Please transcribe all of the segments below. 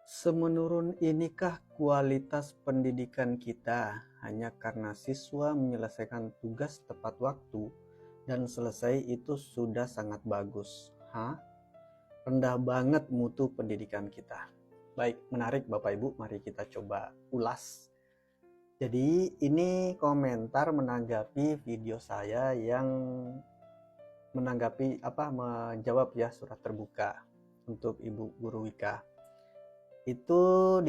Semenurun inikah kualitas pendidikan kita hanya karena siswa menyelesaikan tugas tepat waktu dan selesai itu sudah sangat bagus? Rendah banget mutu pendidikan kita. Baik, menarik Bapak Ibu, mari kita coba ulas. Jadi ini komentar menanggapi video saya yang menjawab ya surat terbuka untuk Ibu Guru Wika. Di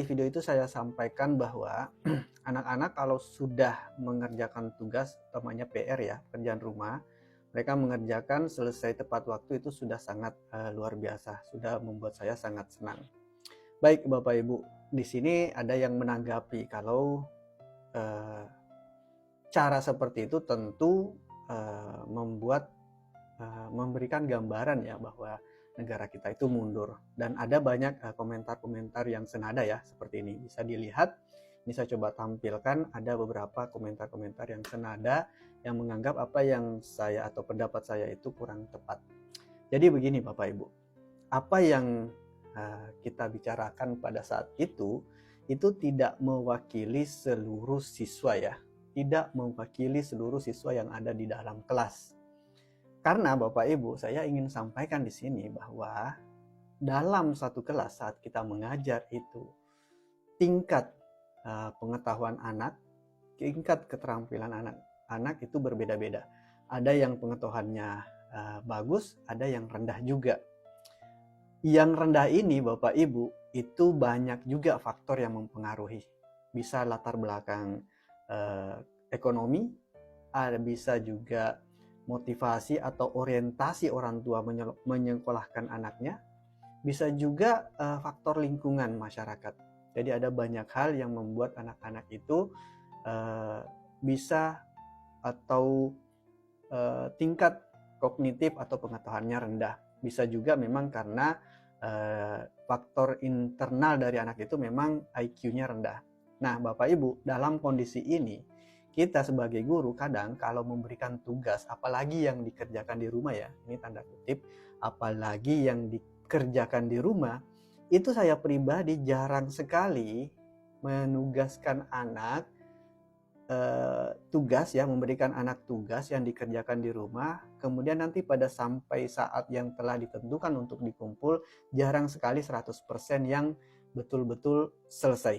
video itu saya sampaikan bahwa anak-anak kalau sudah mengerjakan tugas, utamanya PR ya, pekerjaan rumah, mereka mengerjakan selesai tepat waktu itu sudah sangat luar biasa, sudah membuat saya sangat senang. Baik Bapak Ibu, di sini ada yang menanggapi kalau cara seperti itu tentu memberikan gambaran ya bahwa negara kita itu mundur, dan ada banyak komentar-komentar yang senada ya seperti ini. Bisa dilihat, ini saya coba tampilkan, ada beberapa komentar-komentar yang senada yang menganggap apa yang saya atau pendapat saya itu kurang tepat. Jadi begini Bapak Ibu, apa yang kita bicarakan pada saat itu tidak mewakili seluruh siswa ya, tidak mewakili seluruh siswa yang ada di dalam kelas. Karena Bapak Ibu, saya ingin sampaikan di sini bahwa dalam satu kelas saat kita mengajar itu tingkat pengetahuan anak, tingkat keterampilan anak itu berbeda-beda. Ada yang pengetahuannya bagus, ada yang rendah juga. Yang rendah ini Bapak Ibu itu banyak juga faktor yang mempengaruhi. Bisa latar belakang ekonomi, bisa juga motivasi atau orientasi orang tua menyekolahkan anaknya, bisa juga faktor lingkungan masyarakat. Jadi ada banyak hal yang membuat anak-anak itu bisa atau tingkat kognitif atau pengetahuannya rendah. Bisa juga memang karena faktor internal dari anak itu memang IQ-nya rendah. Nah Bapak Ibu, dalam kondisi ini kita sebagai guru kadang kalau memberikan tugas, apalagi yang dikerjakan di rumah ya, ini tanda kutip, apalagi yang dikerjakan di rumah, itu saya pribadi jarang sekali menugaskan anak tugas ya, memberikan anak tugas yang dikerjakan di rumah, kemudian nanti pada sampai saat yang telah ditentukan untuk dikumpul, jarang sekali 100% yang betul-betul selesai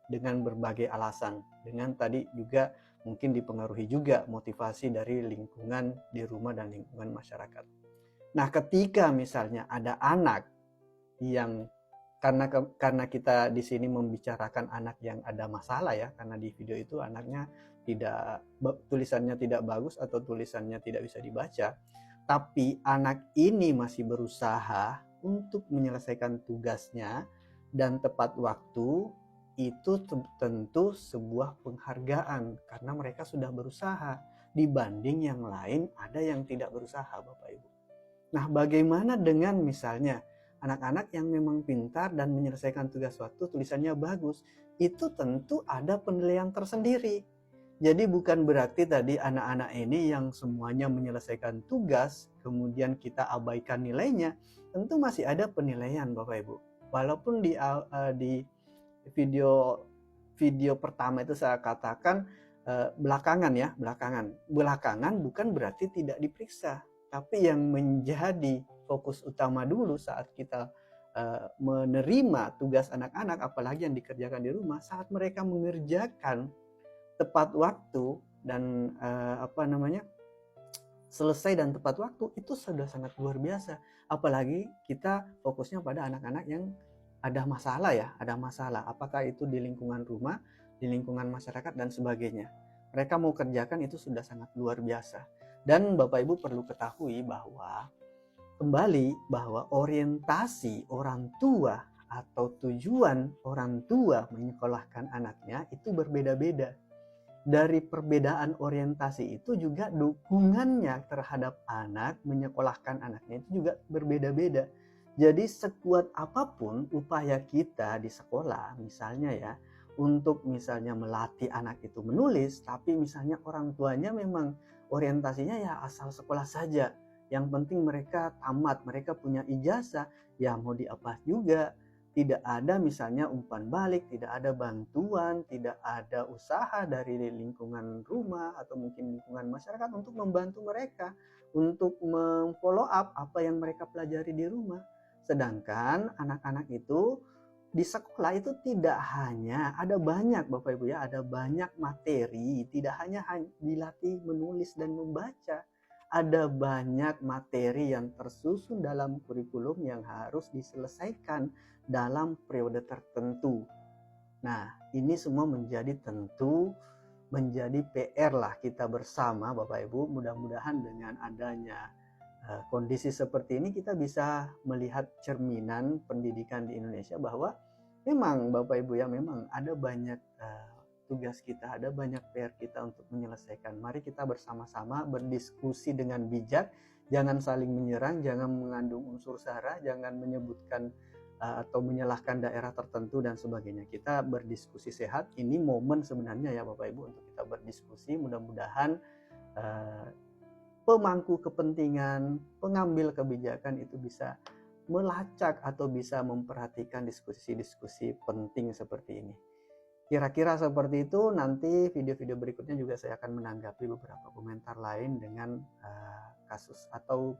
dengan berbagai alasan. Dengan tadi juga mungkin dipengaruhi juga motivasi dari lingkungan di rumah dan lingkungan masyarakat. Nah, ketika misalnya ada anak yang karena kita di sini membicarakan anak yang ada masalah ya, karena di video itu anaknya tulisannya tidak bagus atau tulisannya tidak bisa dibaca, tapi anak ini masih berusaha untuk menyelesaikan tugasnya dan tepat waktu, itu tentu sebuah penghargaan karena mereka sudah berusaha dibanding yang lain ada yang tidak berusaha Bapak Ibu. Nah, bagaimana dengan misalnya anak-anak yang memang pintar dan menyelesaikan tugas waktu, tulisannya bagus, itu tentu ada penilaian tersendiri. Jadi bukan berarti tadi anak-anak ini yang semuanya menyelesaikan tugas, kemudian kita abaikan nilainya, tentu masih ada penilaian Bapak Ibu. Walaupun di video pertama itu saya katakan belakangan bukan berarti tidak diperiksa, tapi yang menjadi fokus utama dulu saat kita menerima tugas anak-anak, apalagi yang dikerjakan di rumah, saat mereka mengerjakan tepat waktu dan selesai dan tepat waktu, itu sudah sangat luar biasa. Apalagi kita fokusnya pada anak-anak yang ada masalah, apakah itu di lingkungan rumah, di lingkungan masyarakat dan sebagainya. Mereka mau kerjakan itu sudah sangat luar biasa. Dan Bapak Ibu perlu ketahui bahwa orientasi orang tua atau tujuan orang tua menyekolahkan anaknya itu berbeda-beda. Dari perbedaan orientasi itu juga dukungannya terhadap anak menyekolahkan anaknya itu juga berbeda-beda. Jadi sekuat apapun upaya kita di sekolah misalnya ya, untuk misalnya melatih anak itu menulis, tapi misalnya orang tuanya memang orientasinya ya asal sekolah saja, yang penting mereka tamat, mereka punya ijazah, ya mau diapa juga, tidak ada misalnya umpan balik, tidak ada bantuan, tidak ada usaha dari lingkungan rumah atau mungkin lingkungan masyarakat untuk membantu mereka untuk memfollow up apa yang mereka pelajari di rumah. Sedangkan anak-anak itu di sekolah itu tidak hanya ada banyak Bapak Ibu ya, ada banyak materi, tidak hanya dilatih menulis dan membaca. Ada banyak materi yang tersusun dalam kurikulum yang harus diselesaikan dalam periode tertentu. Nah, ini semua menjadi PR lah kita bersama Bapak Ibu. Mudah-mudahan dengan adanya kondisi seperti ini kita bisa melihat cerminan pendidikan di Indonesia bahwa memang Bapak Ibu ya, memang ada banyak tugas kita, ada banyak PR kita untuk menyelesaikan. Mari kita bersama-sama berdiskusi dengan bijak, jangan saling menyerang, jangan mengandung unsur sara, jangan menyebutkan atau menyalahkan daerah tertentu dan sebagainya. Kita berdiskusi sehat. Ini momen sebenarnya ya Bapak Ibu untuk kita berdiskusi. Mudah-mudahan pemangku kepentingan, pengambil kebijakan itu bisa melacak atau bisa memperhatikan diskusi-diskusi penting seperti ini. Kira-kira seperti itu. Nanti video-video berikutnya juga saya akan menanggapi beberapa komentar lain dengan kasus atau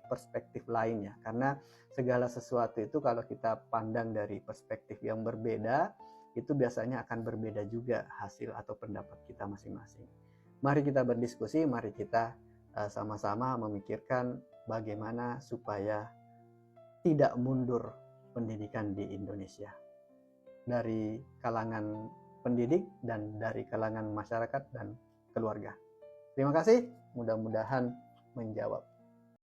perspektif lainnya, karena segala sesuatu itu kalau kita pandang dari perspektif yang berbeda itu biasanya akan berbeda juga hasil atau pendapat kita masing-masing. Mari kita berdiskusi, mari kita sama-sama memikirkan bagaimana supaya tidak mundur pendidikan di Indonesia dari kalangan pendidik dan dari kalangan masyarakat dan keluarga. Terima kasih, mudah-mudahan menjawab.